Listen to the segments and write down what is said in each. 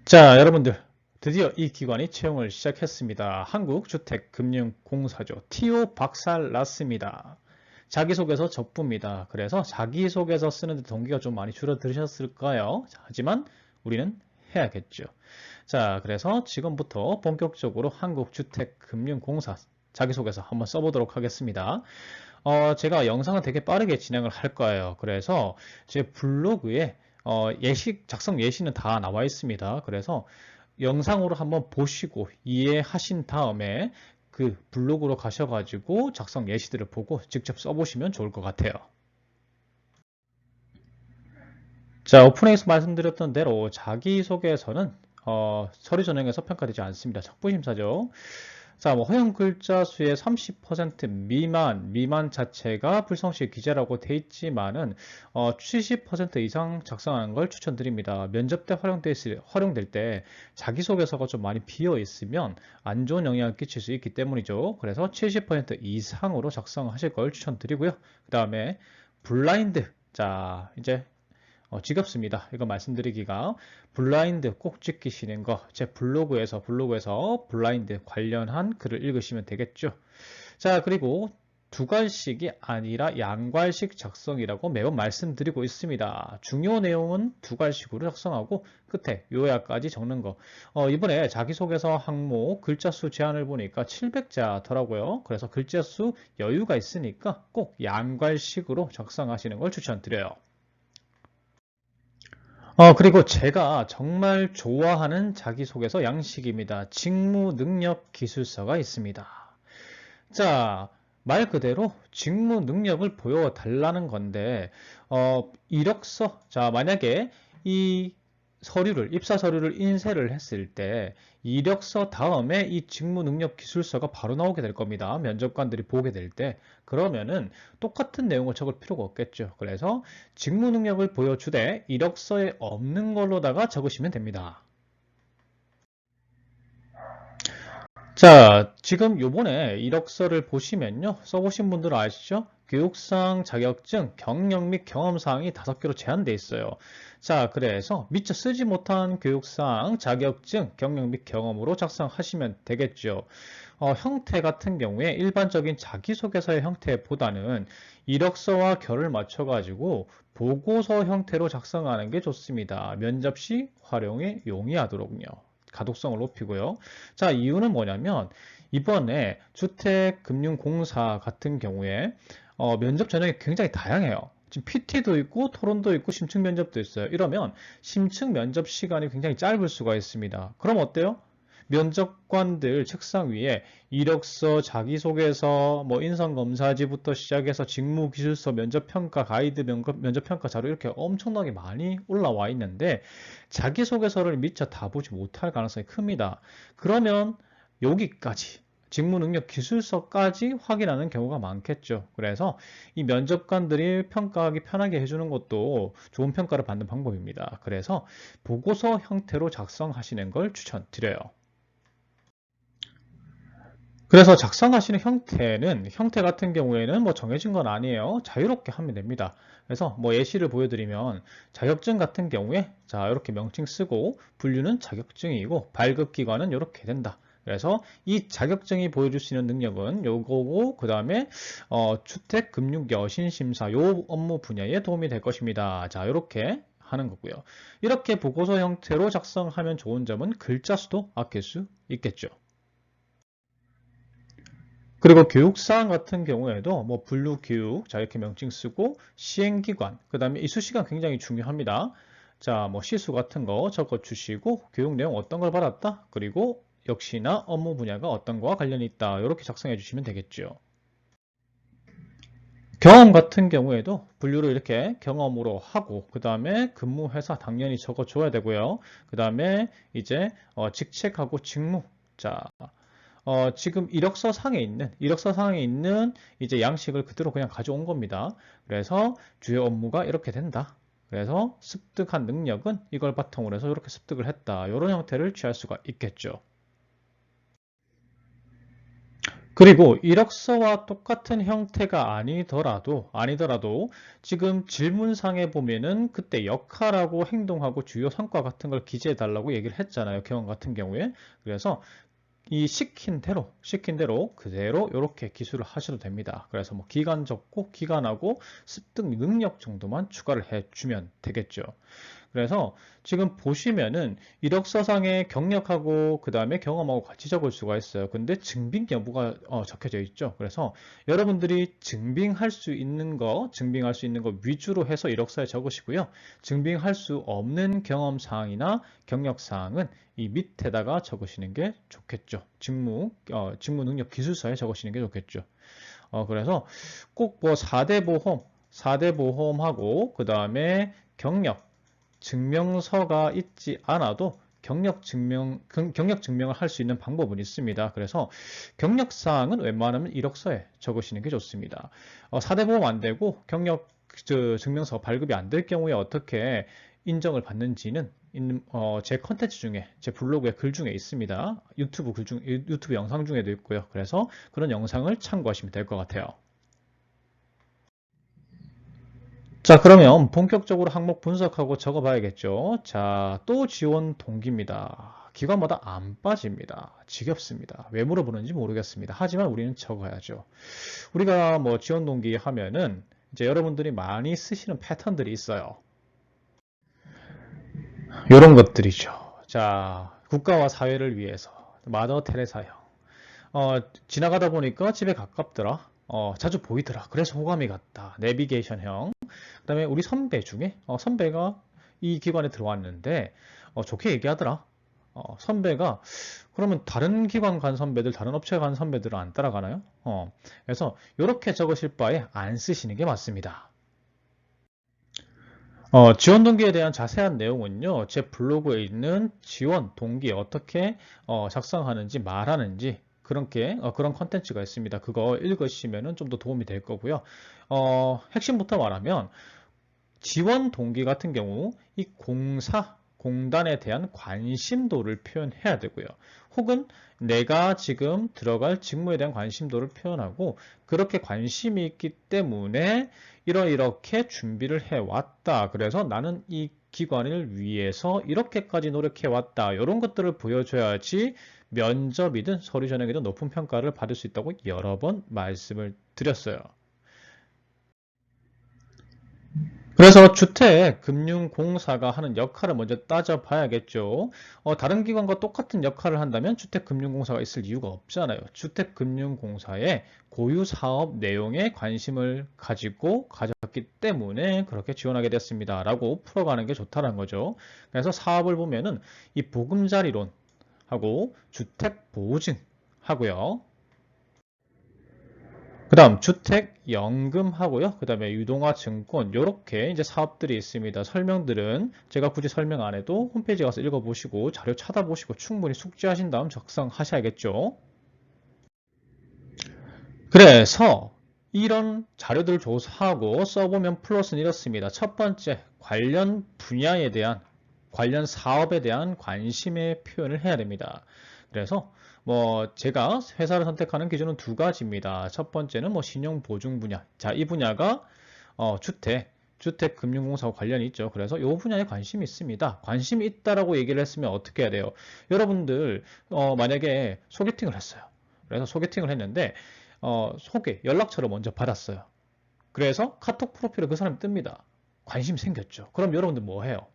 자, 여러분들 드디어 이 기관이 채용을 시작했습니다. 한국주택금융공사죠. TO 박살 났습니다. 자기소개서 접부입니다. 그래서 자기소개서 쓰는데 동기가 좀 많이 줄어들으셨을까요? 하지만 우리는 해야겠죠. 자, 그래서 지금부터 본격적으로 한국주택금융공사 자기소개서 한번 써보도록 하겠습니다. 제가 영상은 되게 빠르게 진행을 할 거예요. 그래서 제 블로그에 작성 예시는 다 나와 있습니다. 그래서 영상으로 한번 보시고 이해하신 다음에 그 블로그로 가셔가지고 작성 예시들을 보고 직접 써보시면 좋을 것 같아요. 자, 오프닝에서 말씀드렸던 대로 자기소개서는 서류 전형에서 평가되지 않습니다. 적부심사죠. 자, 뭐 허용 글자 수의 30% 미만 자체가 불성실 기재라고 돼 있지만은 70% 이상 작성하는 걸 추천드립니다. 면접 때 활용될 때 자기소개서가 좀 많이 비어 있으면 안 좋은 영향을 끼칠 수 있기 때문이죠. 그래서 70% 이상으로 작성하실 걸 추천드리고요. 그 다음에 블라인드. 자, 이제 지겹습니다. 이거 말씀드리기가 블라인드 꼭 지키시는 거 제 블로그에서 블라인드 관련한 글을 읽으시면 되겠죠. 자, 그리고 두괄식이 아니라 양괄식 작성이라고 매번 말씀드리고 있습니다. 중요 내용은 두괄식으로 작성하고 끝에 요약까지 적는 거. 이번에 자기소개서 항목 글자 수 제한을 보니까 700자더라고요. 그래서 글자 수 여유가 있으니까 꼭 양괄식으로 작성하시는 걸 추천드려요. 그리고 제가 정말 좋아하는 자기소개서 양식입니다. 직무 능력 기술서가 있습니다. 자, 말 그대로 직무 능력을 보여달라는 건데, 이력서, 자, 만약에 이 입사 서류를 인쇄를 했을 때, 이력서 다음에 이 직무 능력 기술서가 바로 나오게 될 겁니다. 면접관들이 보게 될 때. 그러면은 똑같은 내용을 적을 필요가 없겠죠. 그래서 직무 능력을 보여주되 이력서에 없는 걸로다가 적으시면 됩니다. 자, 지금 요번에 이력서를 보시면요. 써보신 분들은 아시죠? 교육상, 자격증, 경력 및 경험사항이 5개로 제한되어 있어요. 자, 그래서 미처 쓰지 못한 교육상, 자격증, 경력 및 경험으로 작성하시면 되겠죠. 형태 같은 경우에 일반적인 자기소개서의 형태보다는 이력서와 결을 맞춰가지고 보고서 형태로 작성하는 게 좋습니다. 면접 시 활용에 용이하도록요. 가독성을 높이고요. 자, 이유는 뭐냐면 이번에 주택금융공사 같은 경우에 면접 전형이 굉장히 다양해요. 지금 PT도 있고 토론도 있고 심층 면접도 있어요. 이러면 심층 면접 시간이 굉장히 짧을 수가 있습니다. 그럼 어때요? 면접관들 책상 위에 이력서, 자기소개서, 뭐 인성검사지부터 시작해서 직무기술서, 면접평가 가이드, 면접평가 자료 이렇게 엄청나게 많이 올라와 있는데 자기소개서를 미처 다 보지 못할 가능성이 큽니다. 그러면 여기까지 직무능력 기술서까지 확인하는 경우가 많겠죠. 그래서 이 면접관들이 평가하기 편하게 해주는 것도 좋은 평가를 받는 방법입니다. 그래서 보고서 형태로 작성하시는 걸 추천드려요. 그래서 작성하시는 형태 같은 경우에는 뭐 정해진 건 아니에요. 자유롭게 하면 됩니다. 그래서 뭐 예시를 보여드리면 자격증 같은 경우에 자 이렇게 명칭 쓰고 분류는 자격증이고 발급 기관은 이렇게 된다. 그래서 이 자격증이 보여줄 수 있는 능력은 요거고 그 다음에 주택금융여신심사 요 업무 분야에 도움이 될 것입니다. 자 이렇게 하는 거고요. 이렇게 보고서 형태로 작성하면 좋은 점은 글자 수도 아낄 수 있겠죠. 그리고 교육사항 같은 경우에도 뭐 분류교육, 자 이렇게 명칭 쓰고 시행기관, 그 다음에 이수시간 굉장히 중요합니다. 자, 뭐 시수 같은 거 적어 주시고 교육 내용 어떤 걸 받았다, 그리고 역시나 업무 분야가 어떤 거와 관련이 있다, 이렇게 작성해 주시면 되겠죠. 경험 같은 경우에도 분류를 이렇게 경험으로 하고 그 다음에 근무 회사 당연히 적어 줘야 되고요. 그 다음에 이제 직책하고 직무, 자 지금 이력서 상에 있는 이제 양식을 그대로 그냥 가져온 겁니다. 그래서 주요 업무가 이렇게 된다. 그래서 습득한 능력은 이걸 바탕으로 해서 이렇게 습득을 했다. 이런 형태를 취할 수가 있겠죠. 그리고 이력서와 똑같은 형태가 아니더라도 지금 질문상에 보면은 그때 역할하고 행동하고 주요 성과 같은 걸 기재해 달라고 얘기를 했잖아요. 경험 같은 경우에. 그래서 이 시킨 대로 그대로 이렇게 기술을 하셔도 됩니다. 그래서 뭐 기간 적고 기간하고 습득 능력 정도만 추가를 해주면 되겠죠. 그래서 지금 보시면은 이력서상에 경력하고 그 다음에 경험하고 같이 적을 수가 있어요. 근데 증빙 여부가 적혀져 있죠. 그래서 여러분들이 증빙할 수 있는 거 위주로 해서 이력서에 적으시고요. 증빙할 수 없는 경험 사항이나 경력 사항은 이 밑에다가 적으시는 게 좋겠죠. 직무 능력 기술서에 적으시는 게 좋겠죠. 그래서 꼭 뭐 4대 보험하고 그 다음에 경력 증명서가 있지 않아도 경력 증명을 할 수 있는 방법은 있습니다. 그래서 경력 사항은 웬만하면 이력서에 적으시는 게 좋습니다. 4대 보험 안 되고 경력 증명서 발급이 안 될 경우에 어떻게 인정을 받는지는 제 컨텐츠 중에, 제 블로그의 글 중에 있습니다. 유튜브 영상 중에도 있고요. 그래서 그런 영상을 참고하시면 될 것 같아요. 자, 그러면 본격적으로 항목 분석하고 적어봐야겠죠. 자, 또 지원 동기입니다. 기관마다 안 빠집니다. 지겹습니다. 왜 물어보는지 모르겠습니다. 하지만 우리는 적어야죠. 우리가 뭐 지원 동기 하면은 이제 여러분들이 많이 쓰시는 패턴들이 있어요. 이런 것들이죠. 자, 국가와 사회를 위해서 마더 테레사형. 지나가다 보니까 집에 가깝더라. 자주 보이더라. 그래서 호감이 갔다. 내비게이션형. 그 다음에 우리 선배 중에 선배가 이 기관에 들어왔는데 좋게 얘기하더라. 선배가 그러면 다른 기관 간 선배들, 다른 업체 간 선배들은 안 따라가나요? 그래서 이렇게 적으실 바에 안 쓰시는 게 맞습니다. 지원 동기에 대한 자세한 내용은요, 제 블로그에 있는 지원 동기 어떻게 작성하는지 말하는지 그런 컨텐츠가 있습니다. 그거 읽으시면 좀 더 도움이 될 거고요. 핵심부터 말하면 지원 동기 같은 경우 이 공단에 대한 관심도를 표현해야 되고요. 혹은 내가 지금 들어갈 직무에 대한 관심도를 표현하고 그렇게 관심이 있기 때문에 이렇게 준비를 해왔다. 그래서 나는 이 기관을 위해서 이렇게까지 노력해왔다. 이런 것들을 보여줘야지 면접이든 서류 전형이든 높은 평가를 받을 수 있다고 여러 번 말씀을 드렸어요. 그래서 주택금융공사가 하는 역할을 먼저 따져봐야겠죠. 다른 기관과 똑같은 역할을 한다면 주택금융공사가 있을 이유가 없잖아요. 주택금융공사의 고유 사업 내용에 관심을 가졌기 때문에 그렇게 지원하게 됐습니다. 라고 풀어가는 게 좋다는 거죠. 그래서 사업을 보면은 이 보금자리론하고 주택보증 하고요. 그 다음 주택연금 하고요. 그 다음에 유동화 증권 이렇게 이제 사업들이 있습니다. 설명들은 제가 굳이 설명 안 해도 홈페이지 가서 읽어보시고 자료 찾아보시고 충분히 숙지하신 다음 작성하셔야겠죠. 그래서 이런 자료들을 조사하고 써보면 플러스는 이렇습니다. 첫 번째, 관련 분야에 대한 관련 사업에 대한 관심의 표현을 해야 됩니다. 그래서 뭐 제가 회사를 선택하는 기준은 두 가지입니다. 첫 번째는 뭐 신용보증 분야. 자, 이 분야가 주택금융공사와 관련이 있죠. 그래서 이 분야에 관심이 있습니다. 관심이 있다라고 얘기를 했으면 어떻게 해야 돼요? 여러분들 만약에 소개팅을 했어요. 그래서 소개팅을 했는데 연락처를 먼저 받았어요. 그래서 카톡 프로필에 그 사람이 뜹니다. 관심이 생겼죠. 그럼 여러분들 뭐 해요?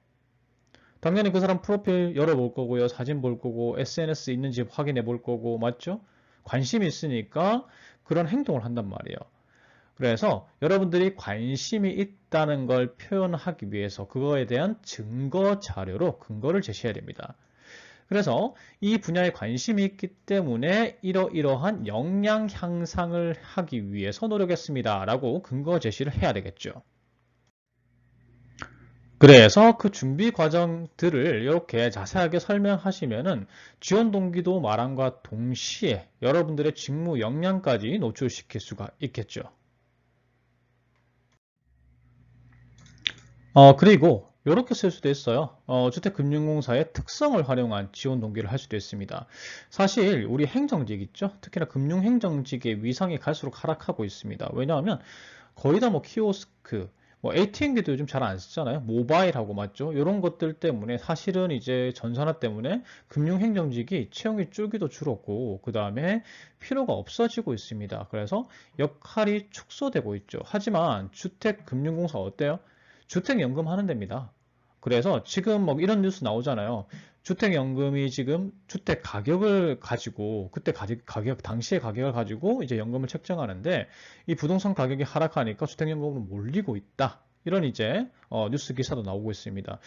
당연히 그 사람 프로필 열어볼 거고요. 사진 볼 거고 SNS 있는지 확인해 볼 거고 맞죠? 관심이 있으니까 그런 행동을 한단 말이에요. 그래서 여러분들이 관심이 있다는 걸 표현하기 위해서 그거에 대한 증거 자료로 근거를 제시해야 됩니다. 그래서 이 분야에 관심이 있기 때문에 이러이러한 역량 향상을 하기 위해서 노력했습니다. 라고 근거 제시를 해야 되겠죠. 그래서 그 준비 과정들을 이렇게 자세하게 설명하시면은 지원 동기도 말함과 동시에 여러분들의 직무 역량까지 노출시킬 수가 있겠죠. 그리고 이렇게 쓸 수도 있어요. 주택금융공사의 특성을 활용한 지원 동기를 할 수도 있습니다. 사실 우리 행정직 있죠? 특히나 금융행정직의 위상이 갈수록 하락하고 있습니다. 왜냐하면 거의 다 뭐 키오스크, 뭐 ATM기도 요즘 잘 안 쓰잖아요. 모바일하고 맞죠? 이런 것들 때문에 사실은 이제 전산화 때문에 금융행정직이 채용이 줄기도 줄었고 그 다음에 필요가 없어지고 있습니다. 그래서 역할이 축소되고 있죠. 하지만 주택금융공사 어때요? 주택연금 하는 데입니다. 그래서 지금 뭐 이런 뉴스 나오잖아요. 주택연금이 지금 주택 가격을 가지고 그때 가격 당시의 가격을 가지고 이제 연금을 책정하는데 이 부동산 가격이 하락하니까 주택연금으로 몰리고 있다. 이런 이제 뉴스 기사도 나오고 있습니다.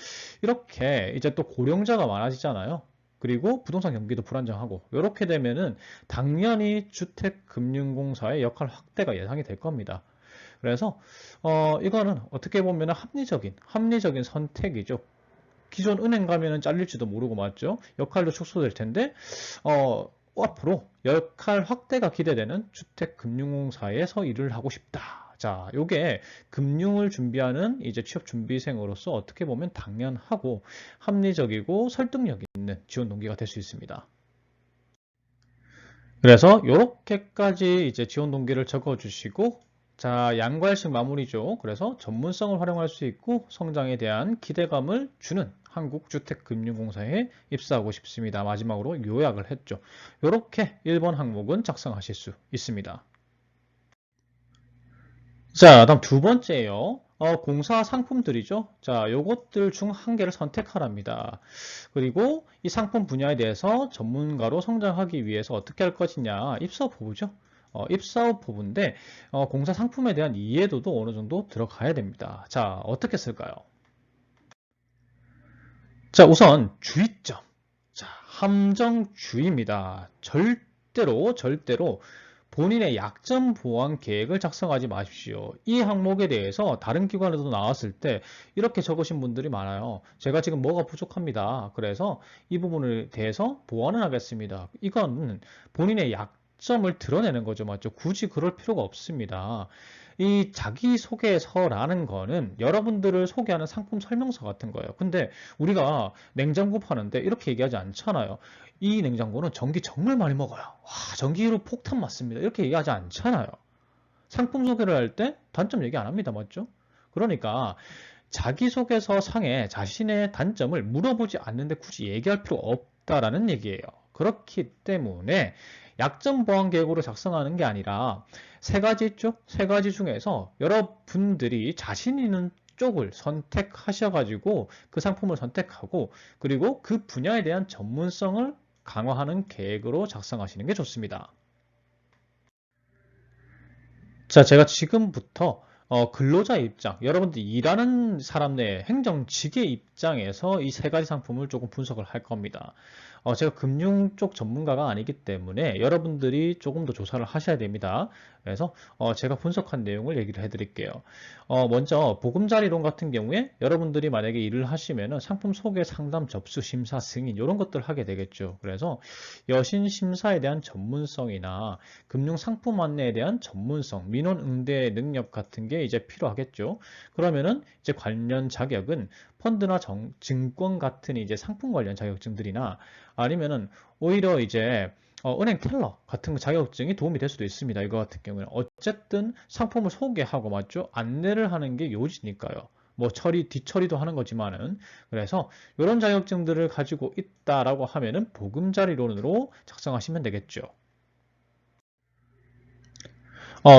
이렇게 이제 또 고령자가 많아지잖아요. 그리고 부동산 경기도 불안정하고 이렇게 되면은 당연히 주택금융공사의 역할 확대가 예상이 될 겁니다. 그래서 이거는 어떻게 보면 합리적인 선택이죠. 기존 은행 가면은 잘릴지도 모르고 맞죠? 역할도 축소될 텐데 앞으로 역할 확대가 기대되는 주택금융공사에서 일을 하고 싶다. 자, 요게 금융을 준비하는 이제 취업 준비생으로서 어떻게 보면 당연하고 합리적이고 설득력 있는 지원 동기가 될 수 있습니다. 그래서 이렇게까지 이제 지원 동기를 적어주시고 자, 양괄식 마무리죠. 그래서 전문성을 활용할 수 있고 성장에 대한 기대감을 주는 한국주택금융공사에 입사하고 싶습니다. 마지막으로 요약을 했죠. 이렇게 1번 항목은 작성하실 수 있습니다. 자, 다음 두 번째요. 공사 상품들이죠. 자, 요것들 중 한 개를 선택하랍니다. 그리고 이 상품 분야에 대해서 전문가로 성장하기 위해서 어떻게 할 것이냐. 입사업 부부죠. 입사업 부분인데 공사 상품에 대한 이해도도 어느 정도 들어가야 됩니다. 자, 어떻게 쓸까요? 자, 우선 주의점. 자, 함정주의입니다. 절대로 본인의 약점 보완 계획을 작성하지 마십시오. 이 항목에 대해서 다른 기관에도 나왔을 때 이렇게 적으신 분들이 많아요. 제가 지금 뭐가 부족합니다. 그래서 이 부분에 대해서 보완을 하겠습니다. 이건 본인의 약점을 드러내는 거죠. 맞죠? 굳이 그럴 필요가 없습니다. 이 자기소개서라는 거는 여러분들을 소개하는 상품 설명서 같은 거예요. 근데 우리가 냉장고 파는데 이렇게 얘기하지 않잖아요. 이 냉장고는 전기 정말 많이 먹어요. 와, 전기로 폭탄 맞습니다. 이렇게 얘기하지 않잖아요. 상품 소개를 할 때 단점 얘기 안 합니다. 맞죠? 그러니까 자기소개서 상에 자신의 단점을 물어보지 않는데 굳이 얘기할 필요 없다라는 얘기예요. 그렇기 때문에 약점 보완 계획으로 작성하는 게 아니라 세 가지 있죠? 세 가지 중에서 여러분들이 자신 있는 쪽을 선택하셔가지고 그 상품을 선택하고 그리고 그 분야에 대한 전문성을 강화하는 계획으로 작성하시는 게 좋습니다. 자, 제가 지금부터 근로자 입장, 여러분들 일하는 사람 내 행정직의 입장에서 이 세 가지 상품을 조금 분석을 할 겁니다. 제가 금융 쪽 전문가가 아니기 때문에 여러분들이 조금 더 조사를 하셔야 됩니다. 그래서 제가 분석한 내용을 얘기를 해드릴게요. 먼저 보금자리론 같은 경우에 여러분들이 만약에 일을 하시면은 상품 소개, 상담, 접수, 심사, 승인 이런 것들 하게 되겠죠. 그래서 여신 심사에 대한 전문성이나 금융 상품 안내에 대한 전문성, 민원 응대 능력 같은 게 이제 필요하겠죠. 그러면은 이제 관련 자격은 펀드나 증권 같은 이제 상품 관련 자격증들이나 아니면은 오히려 이제 은행 텔러 같은 자격증이 도움이 될 수도 있습니다. 이거 같은 경우는 어쨌든 상품을 소개하고 맞죠? 안내를 하는 게 요지니까요. 뭐 뒷처리도 하는 거지만은 그래서 이런 자격증들을 가지고 있다라고 하면은 보금자리론으로 작성하시면 되겠죠.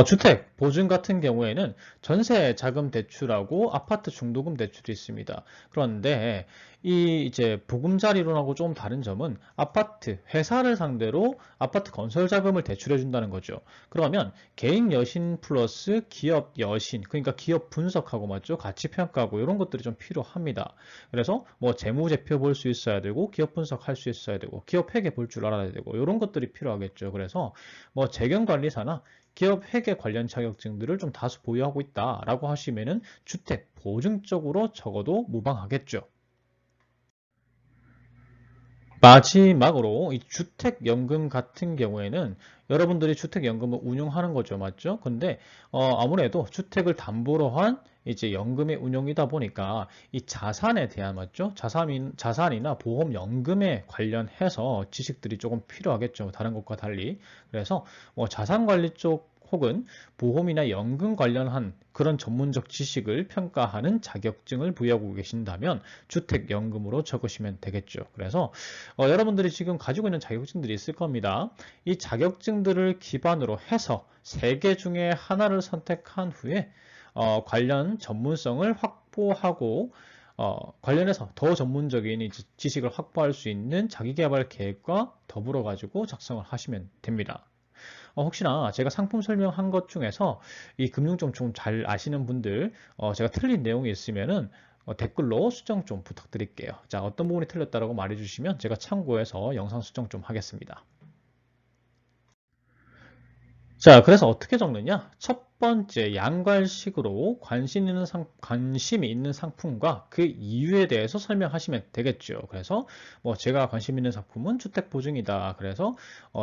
주택 보증 같은 경우에는 전세 자금 대출하고 아파트 중도금 대출이 있습니다. 그런데 이 이제 보금자리론하고 좀 다른 점은 아파트 회사를 상대로 아파트 건설 자금을 대출해 준다는 거죠. 그러면 개인 여신 플러스 기업 여신, 그러니까 기업 분석하고 맞죠? 가치 평가하고 이런 것들이 좀 필요합니다. 그래서 뭐 재무제표 볼 수 있어야 되고 기업 분석할 수 있어야 되고 기업 회계 볼 줄 알아야 되고 이런 것들이 필요하겠죠. 그래서 뭐 재경관리사나 기업 회계 관련 자격증들을 좀 다수 보유하고 있다라고 하시면은 주택 보증 쪽으로 적어도 무방하겠죠. 마지막으로 이 주택연금 같은 경우에는 여러분들이 주택연금을 운용하는 거죠. 맞죠? 근데 아무래도 주택을 담보로 한 이제 연금의 운용이다 보니까 이 자산에 대한 맞죠? 자산이나 보험, 연금에 관련해서 지식들이 조금 필요하겠죠. 다른 것과 달리. 그래서 뭐 자산 관리 쪽 혹은 보험이나 연금 관련한 그런 전문적 지식을 평가하는 자격증을 부여하고 계신다면 주택연금으로 적으시면 되겠죠. 그래서 여러분들이 지금 가지고 있는 자격증들이 있을 겁니다. 이 자격증들을 기반으로 해서 3개 중에 하나를 선택한 후에 관련 전문성을 확보하고 관련해서 더 전문적인 지식을 확보할 수 있는 자기계발 계획과 더불어 가지고 작성을 하시면 됩니다. 혹시나 제가 상품 설명한 것 중에서 이 금융 좀 잘 아시는 분들 제가 틀린 내용이 있으면은 댓글로 수정 좀 부탁드릴게요. 자, 어떤 부분이 틀렸다라고 말해주시면 제가 참고해서 영상 수정 좀 하겠습니다. 자, 그래서 어떻게 적느냐? 첫 번째, 양괄식으로 관심이 있는 상품과 그 이유에 대해서 설명하시면 되겠죠. 그래서 뭐 제가 관심 있는 상품은 주택보증이다. 그래서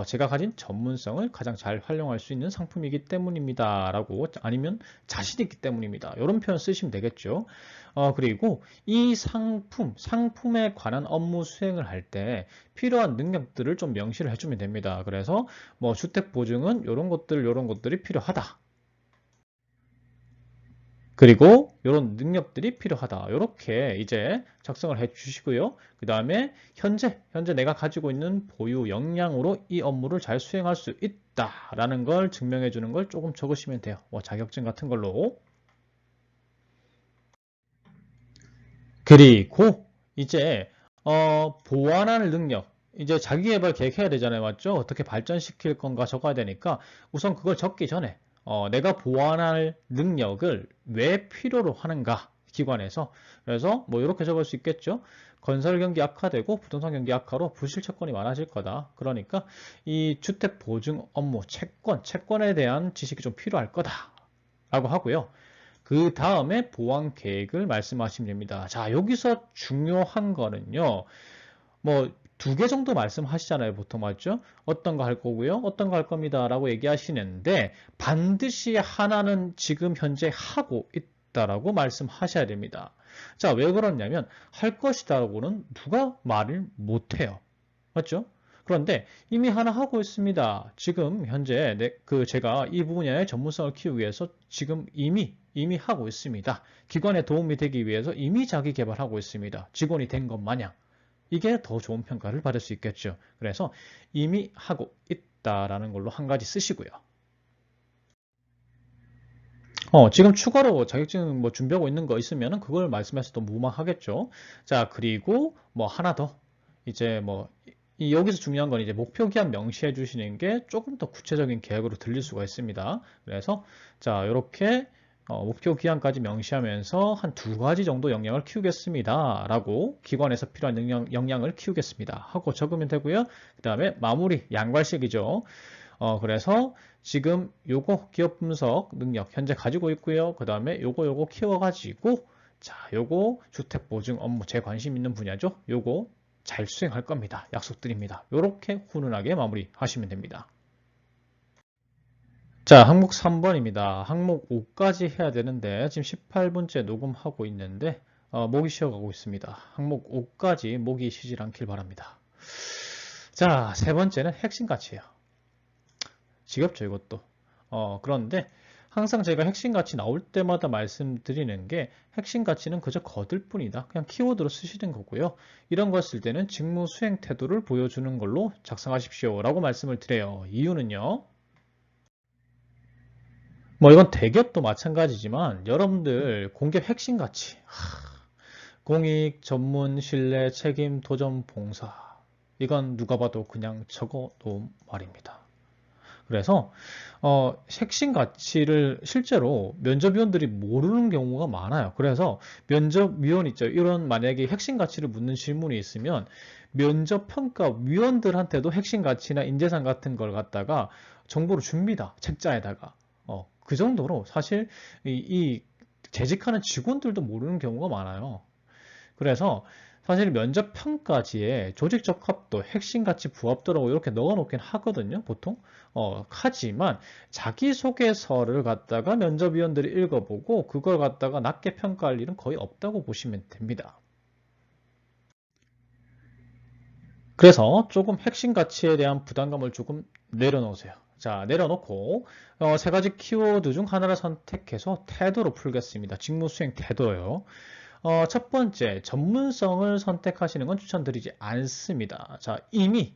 제가 가진 전문성을 가장 잘 활용할 수 있는 상품이기 때문입니다. 라고 아니면 자신 있기 때문입니다. 이런 표현 쓰시면 되겠죠. 그리고 이 상품에 관한 업무 수행을 할 때 필요한 능력들을 좀 명시를 해주면 됩니다. 그래서 뭐 주택보증은 이런 것들이 필요하다. 그리고 이런 능력들이 필요하다. 이렇게 이제 작성을 해 주시고요. 그 다음에 현재 내가 가지고 있는 보유 역량으로 이 업무를 잘 수행할 수 있다라는 걸 증명해 주는 걸 조금 적으시면 돼요. 뭐 자격증 같은 걸로. 그리고 이제 보완할 능력, 이제 자기계발 계획해야 되잖아요, 맞죠? 어떻게 발전시킬 건가 적어야 되니까 우선 그걸 적기 전에 내가 보완할 능력을 왜 필요로 하는가 기관에서. 그래서 뭐 이렇게 적을 수 있겠죠. 건설 경기 악화되고 부동산 경기 악화로 부실 채권이 많아질 거다. 그러니까 이 주택 보증 업무 채권에 대한 지식이 좀 필요할 거다라고 하고요. 그 다음에 보완 계획을 말씀하시면 됩니다. 자, 여기서 중요한 거는요. 뭐 2개 정도 말씀하시잖아요. 보통 맞죠? 어떤 거 할 거고요. 어떤 거 할 겁니다. 라고 얘기하시는데 반드시 하나는 지금 현재 하고 있다라고 말씀하셔야 됩니다. 자, 왜 그러냐면 할 것이다 라고는 누가 말을 못해요. 맞죠? 그런데 이미 하나 하고 있습니다. 지금 현재 제가 이 분야의 전문성을 키우기 위해서 지금 이미 하고 있습니다. 기관에 도움이 되기 위해서 이미 자기 개발하고 있습니다. 직원이 된 것 마냥. 이게 더 좋은 평가를 받을 수 있겠죠. 그래서 이미 하고 있다라는 걸로 한 가지 쓰시고요. 지금 추가로 자격증 뭐 준비하고 있는 거 있으면 그걸 말씀해서 또 무방하겠죠. 자, 그리고 뭐 하나 더 이제 뭐 여기서 중요한 건 이제 목표 기한 명시해 주시는 게 조금 더 구체적인 계획으로 들릴 수가 있습니다. 그래서 자, 이렇게 목표 기한까지 명시하면서 한 2가지 정도 역량을 키우겠습니다. 라고 기관에서 필요한 역량을 키우겠습니다. 하고 적으면 되고요. 그 다음에 마무리 양괄식이죠. 그래서 지금 요거 기업 분석 능력 현재 가지고 있고요. 그 다음에 요거 키워가지고 자, 요거 주택 보증 업무 제 관심 있는 분야죠. 요거 잘 수행할 겁니다. 약속드립니다. 요렇게 훈훈하게 마무리하시면 됩니다. 자, 항목 3번입니다. 항목 5까지 해야 되는데 지금 18분째 녹음하고 있는데 목이 쉬어가고 있습니다. 항목 5까지 목이 쉬질 않길 바랍니다. 자, 3번째는 핵심 가치예요. 지겹죠, 이것도. 그런데 항상 제가 핵심 가치 나올 때마다 말씀드리는 게 핵심 가치는 그저 거들 뿐이다. 그냥 키워드로 쓰시는 거고요. 이런 걸 쓸 때는 직무 수행 태도를 보여주는 걸로 작성하십시오. 라고 말씀을 드려요. 이유는요. 뭐 이건 대기업도 마찬가지지만 여러분들 공기업 핵심 가치 공익, 전문, 신뢰, 책임, 도전, 봉사 이건 누가 봐도 그냥 적어 놓은 말입니다. 그래서 핵심 가치를 실제로 면접위원들이 모르는 경우가 많아요. 그래서 면접위원 있죠. 이런 만약에 핵심 가치를 묻는 질문이 있으면 면접평가위원들한테도 핵심 가치나 인재상 같은 걸 갖다가 정보를 줍니다. 책자에다가. 그 정도로 사실 이 재직하는 직원들도 모르는 경우가 많아요. 그래서 사실 면접 평가지에 조직 적합도, 핵심 가치, 부합도라고 이렇게 넣어 놓긴 하거든요, 보통. 하지만 자기소개서를 갖다가 면접위원들이 읽어보고 그걸 갖다가 낮게 평가할 일은 거의 없다고 보시면 됩니다. 그래서 조금 핵심 가치에 대한 부담감을 조금 내려놓으세요. 자, 내려놓고 세 가지 키워드 중 하나를 선택해서 태도로 풀겠습니다. 직무 수행 태도요. 첫 번째, 전문성을 선택하시는 건 추천드리지 않습니다. 자, 이미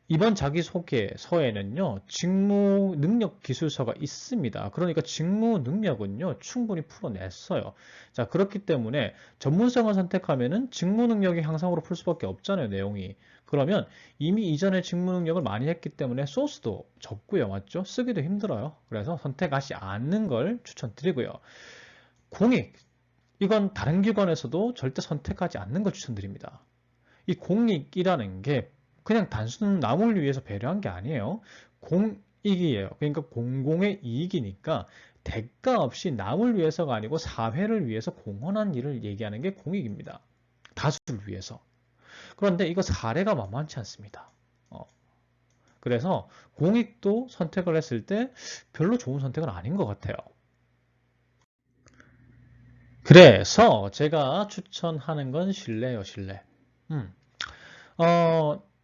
이번 자기소개서에는요, 직무 능력 기술서가 있습니다. 그러니까 직무 능력은요, 충분히 풀어냈어요. 자, 그렇기 때문에 전문성을 선택하면은 직무 능력이 향상으로 풀 수밖에 없잖아요, 내용이. 그러면 이미 이전에 직무 능력을 많이 했기 때문에 소스도 적고요, 맞죠? 쓰기도 힘들어요. 그래서 선택하지 않는 걸 추천드리고요. 공익, 이건 다른 기관에서도 절대 선택하지 않는 걸 추천드립니다. 이 공익이라는 게 그냥 단순 남을 위해서 배려한 게 아니에요. 공익이에요. 그러니까 공공의 이익이니까 대가 없이 남을 위해서가 아니고 사회를 위해서 공헌한 일을 얘기하는 게 공익입니다. 다수를 위해서. 그런데 이거 사례가 만만치 않습니다. 그래서 공익도 선택을 했을 때 별로 좋은 선택은 아닌 것 같아요. 그래서 제가 추천하는 건 신뢰예요, 신뢰.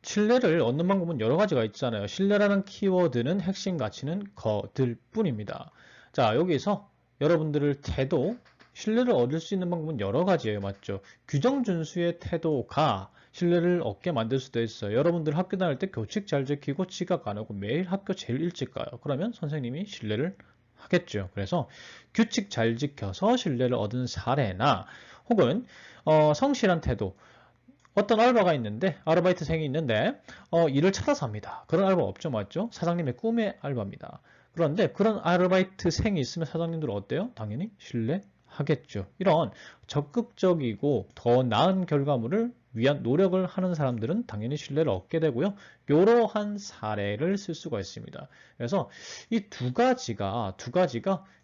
신뢰를 얻는 방법은 여러 가지가 있잖아요. 신뢰라는 키워드는 핵심 가치는 거들 뿐입니다. 자, 여기서 여러분들을 태도, 신뢰를 얻을 수 있는 방법은 여러 가지예요. 맞죠? 규정 준수의 태도가 신뢰를 얻게 만들 수도 있어요. 여러분들 학교 다닐 때 교칙 잘 지키고 지각 안 하고 매일 학교 제일 일찍 가요. 그러면 선생님이 신뢰를 하겠죠. 그래서 규칙 잘 지켜서 신뢰를 얻은 사례나 혹은 성실한 태도, 어떤 알바가 있는데 아르바이트생이 있는데 일을 찾아서 합니다. 그런 알바 없죠, 맞죠? 사장님의 꿈의 알바입니다. 그런데 그런 아르바이트생이 있으면 사장님들은 어때요? 당연히 신뢰하겠죠. 이런 적극적이고 더 나은 결과물을 위한 노력을 하는 사람들은 당연히 신뢰를 얻게 되고요. 이러한 사례를 쓸 수가 있습니다. 그래서 이 두 가지가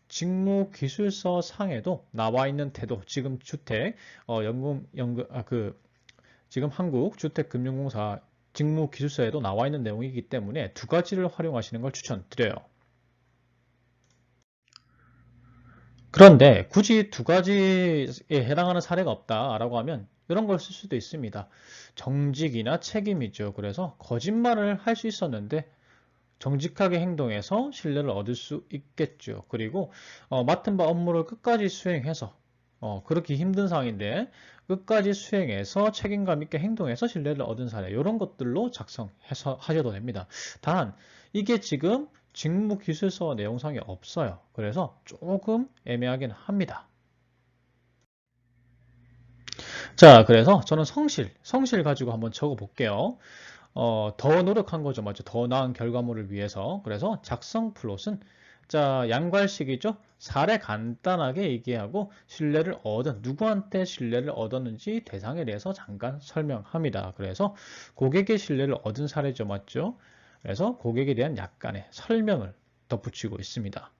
직무 기술서 상에도 나와 있는 태도, 지금 주택 지금 한국주택금융공사 직무기술서에도 나와 있는 내용이기 때문에 두 가지를 활용하시는 걸 추천드려요. 그런데 굳이 두 가지에 해당하는 사례가 없다라고 하면 이런 걸 쓸 수도 있습니다. 정직이나 책임이죠. 그래서 거짓말을 할 수 있었는데 정직하게 행동해서 신뢰를 얻을 수 있겠죠. 그리고 맡은 바 업무를 끝까지 수행해서 그렇게 힘든 상황인데 끝까지 수행해서 책임감 있게 행동해서 신뢰를 얻은 사례 이런 것들로 작성해서 하셔도 됩니다. 단 이게 지금 직무기술서 내용상에 없어요. 그래서 조금 애매하긴 합니다. 자, 그래서 저는 성실 가지고 한번 적어 볼게요. 더 노력한 거죠. 맞죠? 더 나은 결과물을 위해서. 그래서 작성 플롯은 자, 양괄식이죠. 사례 간단하게 얘기하고 신뢰를 얻은 누구한테 신뢰를 얻었는지 대상에 대해서 잠깐 설명합니다. 그래서 고객의 신뢰를 얻은 사례죠. 맞죠? 그래서 고객에 대한 약간의 설명을 덧붙이고 있습니다.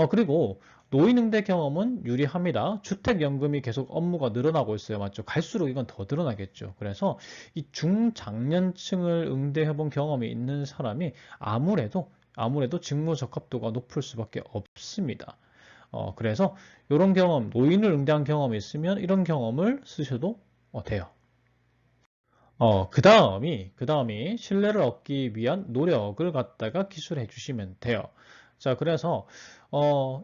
그리고 노인응대 경험은 유리합니다. 주택연금이 계속 업무가 늘어나고 있어요. 맞죠? 갈수록 이건 더 늘어나겠죠. 그래서 이 중장년층을 응대해본 경험이 있는 사람이 아무래도 직무 적합도가 높을 수밖에 없습니다. 그래서 이런 경험, 노인을 응대한 경험이 있으면 이런 경험을 쓰셔도 돼요. 그 다음이 신뢰를 얻기 위한 노력을 갖다가 기술해 주시면 돼요. 자, 그래서,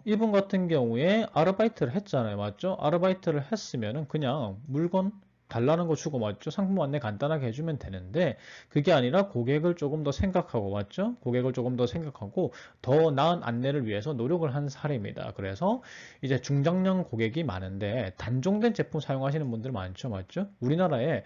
이분 같은 경우에 아르바이트를 했잖아요. 맞죠? 아르바이트를 했으면은 그냥 물건 달라는 거 주고 맞죠? 상품 안내 간단하게 해주면 되는데, 그게 아니라 고객을 조금 더 생각하고, 맞죠? 고객을 조금 더 생각하고, 더 나은 안내를 위해서 노력을 한 사례입니다. 그래서 이제 중장년 고객이 많은데, 단종된 제품 사용하시는 분들 많죠? 맞죠? 우리나라에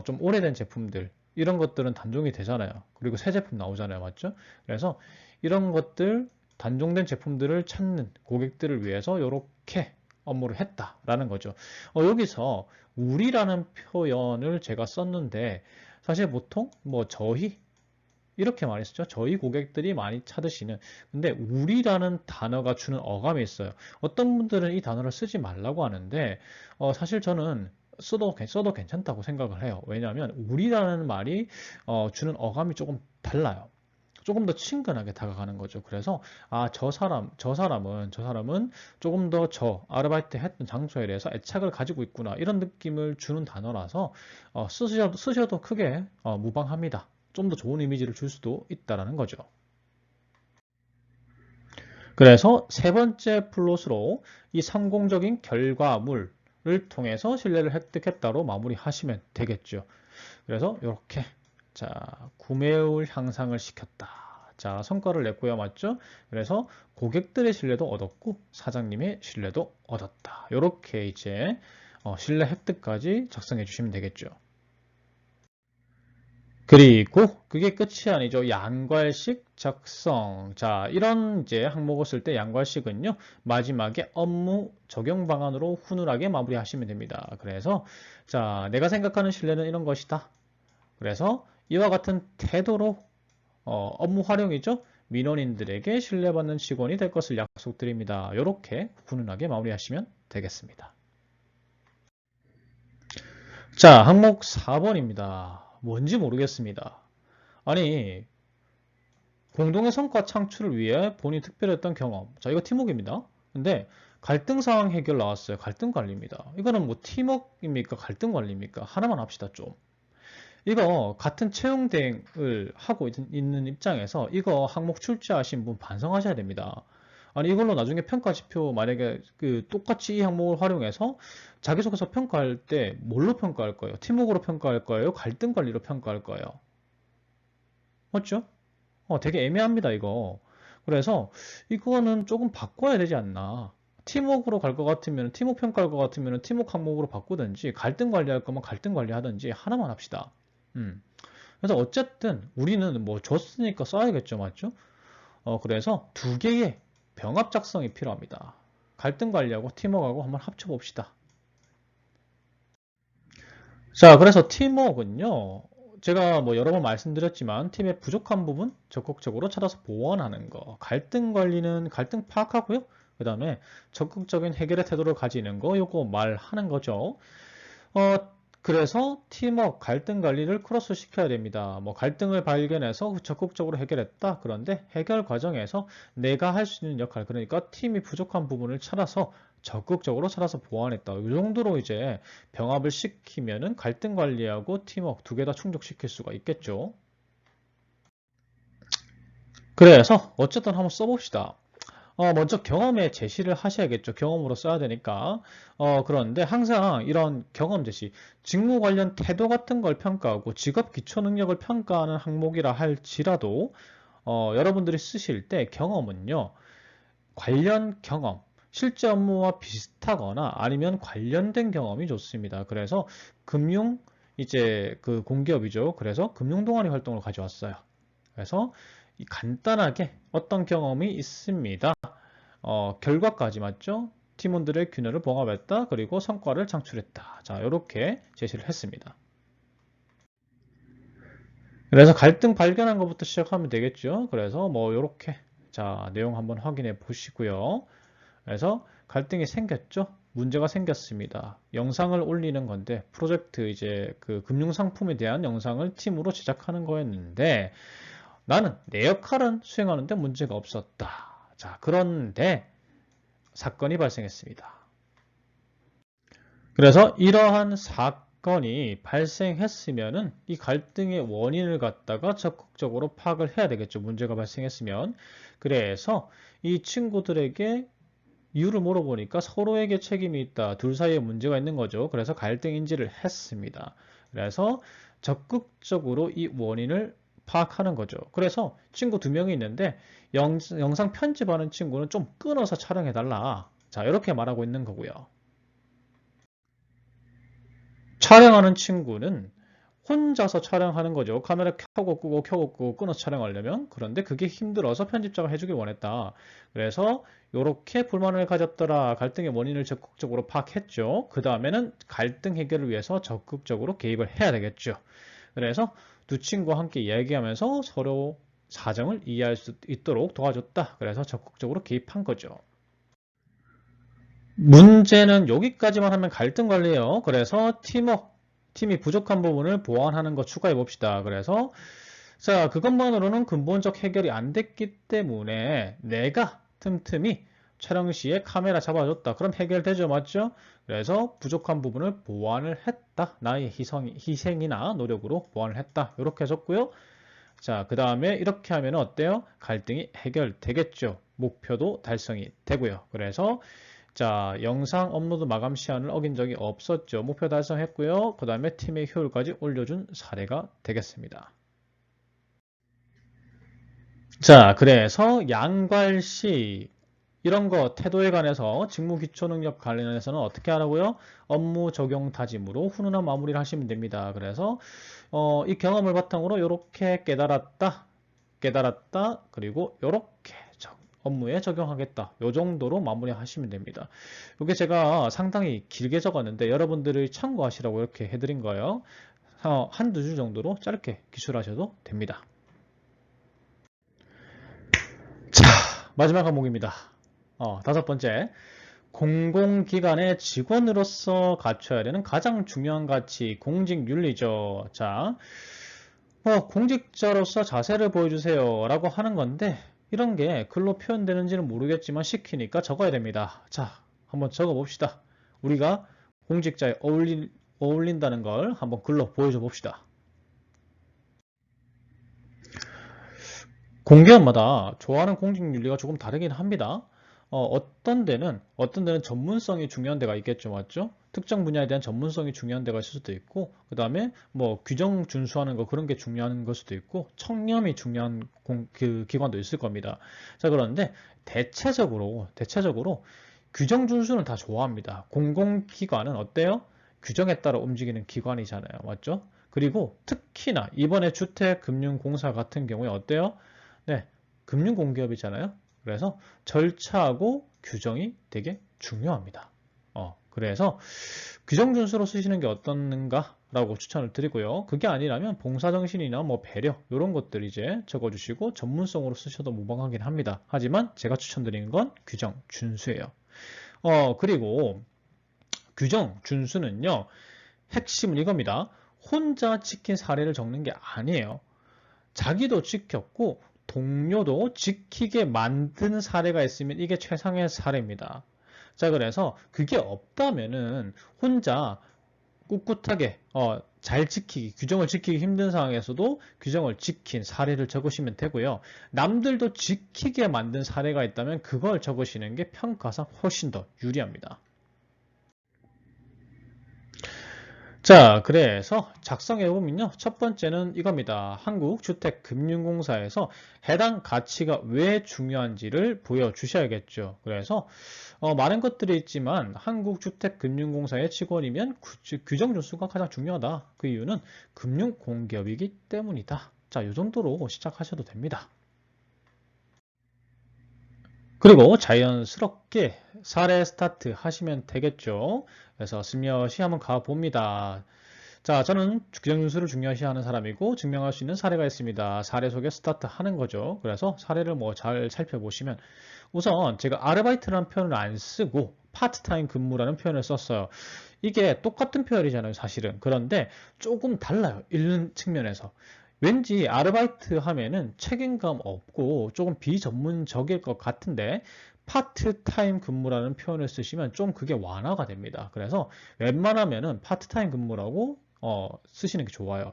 좀 오래된 제품들 이런 것들은 단종이 되잖아요. 그리고 새 제품 나오잖아요. 맞죠? 그래서 이런 것들 단종된 제품들을 찾는 고객들을 위해서 이렇게 업무를 했다라는 거죠. 여기서 우리라는 표현을 제가 썼는데 사실 보통 뭐 저희 이렇게 말했었죠. 저희 고객들이 많이 찾으시는. 근데 우리라는 단어가 주는 어감이 있어요. 어떤 분들은 이 단어를 쓰지 말라고 하는데 사실 저는 써도 괜찮다고 생각을 해요. 왜냐하면 우리라는 말이 주는 어감이 조금 달라요. 조금 더 친근하게 다가가는 거죠. 그래서 저 사람은 조금 더 아르바이트 했던 장소에 대해서 애착을 가지고 있구나 이런 느낌을 주는 단어라서 쓰셔도 크게 무방합니다. 좀 더 좋은 이미지를 줄 수도 있다라는 거죠. 그래서 세 번째 플롯으로 이 성공적인 결과물을 통해서 신뢰를 획득했다로 마무리하시면 되겠죠. 그래서 이렇게 자, 구매율 향상을 시켰다. 자, 성과를 냈고요. 맞죠? 그래서 고객들의 신뢰도 얻었고 사장님의 신뢰도 얻었다. 이렇게 이제 신뢰 획득까지 작성해 주시면 되겠죠. 그리고 그게 끝이 아니죠. 양괄식 작성. 자, 이런 이제 항목을 쓸 때 양괄식은요. 마지막에 업무 적용 방안으로 훈훈하게 마무리하시면 됩니다. 그래서 자, 내가 생각하는 신뢰는 이런 것이다. 그래서 이와 같은 태도로 업무 활용이죠. 민원인들에게 신뢰받는 직원이 될 것을 약속드립니다. 이렇게 훈훈하게 마무리하시면 되겠습니다. 자, 항목 4번입니다. 뭔지 모르겠습니다. 아니, 공동의 성과 창출을 위해 본인이 특별했던 경험. 자, 이거 팀워크입니다. 근데 갈등 상황 해결 나왔어요. 갈등 관리입니다. 이거는 뭐 팀워크입니까? 갈등 관리입니까? 하나만 합시다, 좀. 이거 같은 채용 대행을 하고 있는 입장에서 이거 항목 출제하신 분 반성하셔야 됩니다. 아니 이걸로 나중에 평가 지표 만약에 똑같이 이 항목을 활용해서 자기소개서 평가할 때 뭘로 평가할 거예요? 팀워크로 평가할 거예요? 갈등 관리로 평가할 거예요? 맞죠? 되게 애매합니다 이거. 그래서 이거는 조금 바꿔야 되지 않나. 팀워크로 갈 것 같으면 팀워크 평가할 것 같으면 팀워크 항목으로 바꾸든지 갈등 관리할 거면 갈등 관리하든지 하나만 합시다. 음. 그래서 어쨌든 우리는 뭐 줬으니까 써야겠죠, 맞죠? 그래서 두 개의 병합 작성이 필요합니다. 갈등 관리하고 팀워크하고 한번 합쳐봅시다. 자, 그래서 팀워크는요, 제가 뭐 여러 번 말씀드렸지만 팀의 부족한 부분 적극적으로 찾아서 보완하는 거. 갈등 관리는 갈등 파악하고요. 그 다음에 적극적인 해결의 태도를 가지는 거, 요거 말하는 거죠. 어, 그래서 팀워크, 갈등 관리를 크로스 시켜야 됩니다. 뭐 갈등을 발견해서 적극적으로 해결했다. 그런데 해결 과정에서 내가 할 수 있는 역할, 그러니까 팀이 부족한 부분을 찾아서 적극적으로 찾아서 보완했다. 이 정도로 이제 병합을 시키면은 갈등 관리하고 팀워크 두 개 다 충족시킬 수가 있겠죠. 그래서 어쨌든 한번 써봅시다. 먼저 경험에 제시를 하셔야겠죠. 경험으로 써야 되니까. 그런데 항상 이런 경험 제시, 직무 관련 태도 같은 걸 평가하고 직업 기초 능력을 평가하는 항목이라 할지라도, 여러분들이 쓰실 때 경험은요, 관련 경험, 실제 업무와 비슷하거나 아니면 관련된 경험이 좋습니다. 그래서 금융, 이제 그 공기업이죠. 그래서 금융 동아리 활동을 가져왔어요. 그래서 간단하게 어떤 경험이 있습니다. 결과까지 맞죠? 팀원들의 균형을 봉합했다. 그리고 성과를 창출했다. 자, 이렇게 제시를 했습니다. 그래서 갈등 발견한 것부터 시작하면 되겠죠. 그래서 뭐 이렇게 자, 내용 한번 확인해 보시고요. 그래서 갈등이 생겼죠. 문제가 생겼습니다. 영상을 올리는 건데 프로젝트 이제 그 금융상품에 대한 영상을 팀으로 제작하는 거였는데 나는 내 역할은 수행하는데 문제가 없었다. 자, 그런데 사건이 발생했습니다. 그래서 이러한 사건이 발생했으면은 이 갈등의 원인을 갖다가 적극적으로 파악을 해야 되겠죠. 문제가 발생했으면. 그래서 이 친구들에게 이유를 물어보니까 서로에게 책임이 있다. 둘 사이에 문제가 있는 거죠. 그래서 갈등 인지를 했습니다. 그래서 적극적으로 이 원인을 파악하는 거죠. 그래서 친구 두 명이 있는데 영상 편집하는 친구는 좀 끊어서 촬영해달라. 자, 이렇게 말하고 있는 거고요. 촬영하는 친구는 혼자서 촬영하는 거죠. 카메라 켜고 끄고 끊어서 촬영하려면. 그런데 그게 힘들어서 편집자가 해주길 원했다. 그래서 이렇게 불만을 가졌더라. 갈등의 원인을 적극적으로 파악했죠. 그 다음에는 갈등 해결을 위해서 적극적으로 개입을 해야 되겠죠. 그래서 두 친구와 함께 얘기하면서 서로 사정을 이해할 수 있도록 도와줬다. 그래서 적극적으로 개입한 거죠. 문제는 여기까지만 하면 갈등 관리예요. 그래서 팀이 부족한 부분을 보완하는 거 추가해 봅시다. 그래서 자, 그것만으로는 근본적 해결이 안 됐기 때문에 내가 틈틈이 촬영 시에 카메라 잡아줬다. 그럼 해결되죠, 맞죠? 그래서 부족한 부분을 보완을 했다. 나의 희생이나 노력으로 보완을 했다. 이렇게 해줬고요. 자, 그 다음에 이렇게 하면 어때요? 갈등이 해결되겠죠. 목표도 달성이 되고요. 그래서 자, 영상 업로드 마감 시한을 어긴 적이 없었죠. 목표 달성했고요. 그 다음에 팀의 효율까지 올려준 사례가 되겠습니다. 자, 그래서 양괄시 이런 거 태도에 관해서 직무 기초 능력 관련해서는 어떻게 하라고요? 업무 적용 다짐으로 훈훈한 마무리를 하시면 됩니다. 그래서 이 경험을 바탕으로 이렇게 깨달았다, 그리고 이렇게 업무에 적용하겠다. 이 정도로 마무리하시면 됩니다. 이게 제가 상당히 길게 적었는데 여러분들이 참고하시라고 이렇게 해드린 거예요. 한두 줄 정도로 짧게 기술하셔도 됩니다. 자, 마지막 항목입니다. 다섯 번째, 공공기관의 직원으로서 갖춰야 되는 가장 중요한 가치, 공직윤리죠. 자, 공직자로서 자세를 보여주세요 라고 하는 건데 이런 게 글로 표현되는지는 모르겠지만 시키니까 적어야 됩니다. 자, 한번 적어 봅시다. 우리가 공직자에 어울린다는 걸 한번 글로 보여줘 봅시다. 공기업마다 좋아하는 공직윤리가 조금 다르긴 합니다. 어떤 데는 전문성이 중요한 데가 있겠죠, 맞죠? 특정 분야에 대한 전문성이 중요한 데가 있을 수도 있고, 그 다음에 뭐 규정 준수하는 거 그런 게 중요한 걸 수도 있고, 청렴이 중요한 그 기관도 있을 겁니다. 자, 그런데 대체적으로 규정 준수는 다 좋아합니다. 공공기관은 어때요? 규정에 따라 움직이는 기관이잖아요, 맞죠? 그리고 특히나 이번에 주택금융공사 같은 경우에 어때요? 네, 금융공기업이잖아요. 그래서 절차하고 규정이 되게 중요합니다. 그래서 규정 준수로 쓰시는 게 어떻는가 라고 추천을 드리고요. 그게 아니라면 봉사정신이나 뭐 배려 이런 것들 이제 적어주시고 전문성으로 쓰셔도 무방하긴 합니다. 하지만 제가 추천드리는 건 규정 준수예요. 그리고 규정 준수는요. 핵심은 이겁니다. 혼자 지킨 사례를 적는 게 아니에요. 자기도 지켰고 동료도 지키게 만든 사례가 있으면 이게 최상의 사례입니다. 자, 그래서 그게 없다면은 혼자 꿋꿋하게 잘 지키기, 규정을 지키기 힘든 상황에서도 규정을 지킨 사례를 적으시면 되고요. 남들도 지키게 만든 사례가 있다면 그걸 적으시는 게 평가상 훨씬 더 유리합니다. 자, 그래서 작성해 보면요. 첫 번째는 이겁니다. 한국주택금융공사에서 해당 가치가 왜 중요한지를 보여주셔야겠죠. 그래서 많은 것들이 있지만 한국주택금융공사의 직원이면 규정 준수가 가장 중요하다. 그 이유는 금융공기업이기 때문이다. 자, 이 정도로 시작하셔도 됩니다. 그리고 자연스럽게 사례 스타트 하시면 되겠죠. 그래서 스며시 한번 가봅니다. 자, 저는 규정 준수를 중요시하는 사람이고 증명할 수 있는 사례가 있습니다. 사례 속에 스타트 하는 거죠. 그래서 사례를 뭐 잘 살펴보시면 우선 제가 아르바이트라는 표현을 안 쓰고 파트타임 근무라는 표현을 썼어요. 이게 똑같은 표현이잖아요, 사실은. 그런데 조금 달라요, 읽는 측면에서. 왠지 아르바이트 하면은 책임감 없고 조금 비전문적일 것 같은데 파트타임 근무라는 표현을 쓰시면 좀 그게 완화가 됩니다. 그래서 웬만하면은 파트타임 근무라고 쓰시는 게 좋아요.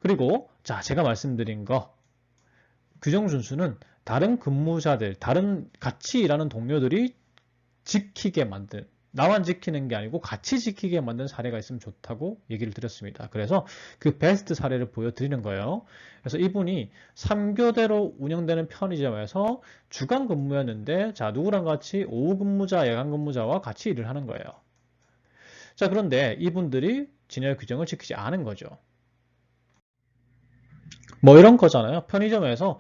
그리고 자, 제가 말씀드린 거 규정 준수는 다른 근무자들, 다른 같이 일하는 동료들이 지키게 만든, 나만 지키는 게 아니고 같이 지키게 만든 사례가 있으면 좋다고 얘기를 드렸습니다. 그래서 그 베스트 사례를 보여드리는 거예요. 그래서 이분이 3교대로 운영되는 편의점에서 주간 근무였는데 자, 누구랑 같이 오후 근무자, 야간 근무자와 같이 일을 하는 거예요. 자, 그런데 이분들이 진열 규정을 지키지 않은 거죠. 뭐 이런 거잖아요. 편의점에서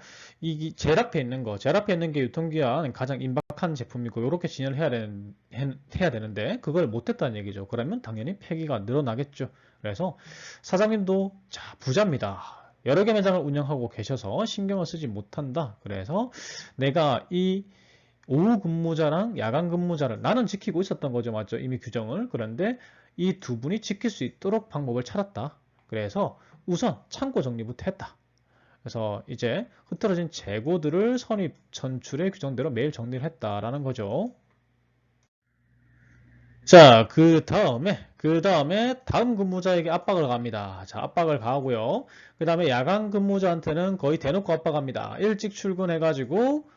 제일 앞에 있는 거, 제일 앞에 있는 게 유통기한 가장 임박한 제품이고 이렇게 진열을 해야 되는데 그걸 못했다는 얘기죠. 그러면 당연히 폐기가 늘어나겠죠. 그래서 사장님도 자, 부자입니다. 여러 개 매장을 운영하고 계셔서 신경을 쓰지 못한다. 그래서 내가 이 오후 근무자랑 야간 근무자를 나는 지키고 있었던 거죠. 맞죠? 이미 규정을. 그런데 이 두 분이 지킬 수 있도록 방법을 찾았다. 그래서 우선 창고 정리부터 했다. 그래서 이제 흐트러진 재고들을 선입 전출의 규정대로 매일 정리를 했다라는 거죠. 자, 그 다음에 다음 근무자에게 압박을 갑니다. 자, 압박을 가하고요. 그 다음에 야간 근무자한테는 거의 대놓고 압박합니다. 일찍 출근해가지고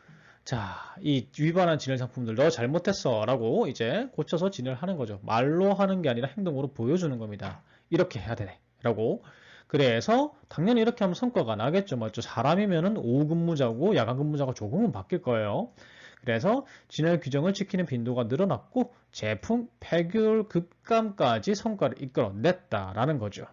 자, 이 위반한 진열 상품들 너 잘못했어 라고 이제 고쳐서 진열을 하는 거죠. 말로 하는 게 아니라 행동으로 보여주는 겁니다. 이렇게 해야 되네 라고. 그래서 당연히 이렇게 하면 성과가 나겠죠. 맞죠? 사람이면은 오후 근무자고 야간 근무자가 조금은 바뀔 거예요. 그래서 진열 규정을 지키는 빈도가 늘어났고 제품 폐기율 급감까지 성과를 이끌어냈다라는 거죠.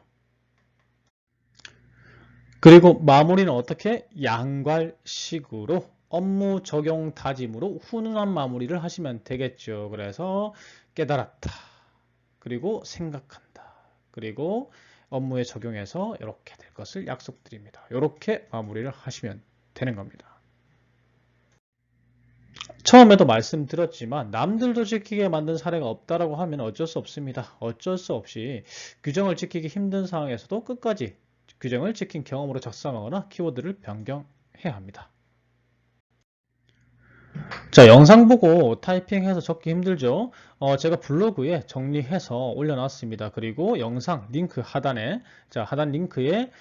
그리고 마무리는 어떻게? 양괄식으로 업무 적용 다짐으로 훈훈한 마무리를 하시면 되겠죠. 그래서 깨달았다. 그리고 생각한다. 그리고 업무에 적용해서 이렇게 될 것을 약속드립니다. 이렇게 마무리를 하시면 되는 겁니다. 처음에도 말씀드렸지만 남들도 지키게 만든 사례가 없다라고 하면 어쩔 수 없습니다. 어쩔 수 없이 규정을 지키기 힘든 상황에서도 끝까지 규정을 지킨 경험으로 작성하거나 키워드를 변경해야 합니다. 자, 영상 보고 타이핑해서 적기 힘들죠? 제가 블로그에 정리해서 올려놨습니다. 그리고 영상 링크 하단에, 자, 하단 링크에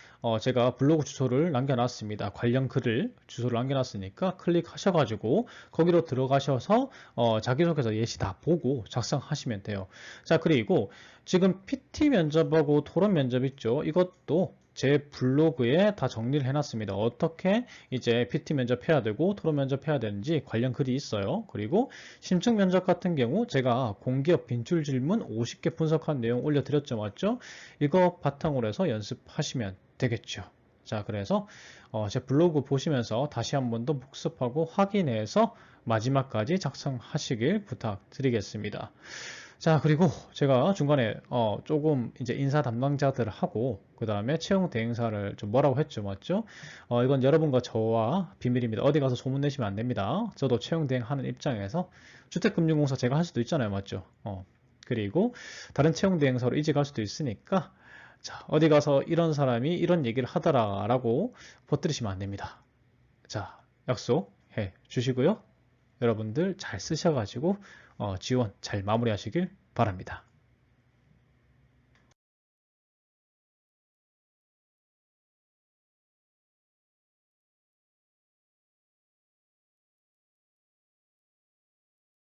제가 블로그 주소를 남겨놨습니다. 관련 글을 주소를 남겨놨으니까 클릭하셔가지고 거기로 들어가셔서 자기소개서 예시 다 보고 작성하시면 돼요. 자, 그리고 지금 PT 면접하고 토론 면접 있죠? 이것도 제 블로그에 다 정리를 해놨습니다. 어떻게 이제 PT 면접 해야 되고 토론 면접 해야 되는지 관련 글이 있어요. 그리고 심층 면접 같은 경우 제가 공기업 빈출 질문 50개 분석한 내용 올려드렸죠. 맞죠? 이거 바탕으로 해서 연습하시면 되겠죠. 자, 그래서 제 블로그 보시면서 다시 한 번 더 복습하고 확인해서 마지막까지 작성하시길 부탁드리겠습니다. 자, 그리고 제가 중간에 조금 이제 인사 담당자들하고 그 다음에 채용 대행사를 좀 뭐라고 했죠, 맞죠? 이건 여러분과 저와 비밀입니다. 어디 가서 소문내시면 안 됩니다. 저도 채용 대행하는 입장에서 주택금융공사 제가 할 수도 있잖아요, 맞죠? 그리고 다른 채용 대행사로 이직할 수도 있으니까 자, 어디 가서 이런 사람이 이런 얘기를 하더라라고 퍼뜨리시면 안 됩니다. 자, 약속해 주시고요. 여러분들 잘 쓰셔가지고 지원 잘 마무리하시길 바랍니다.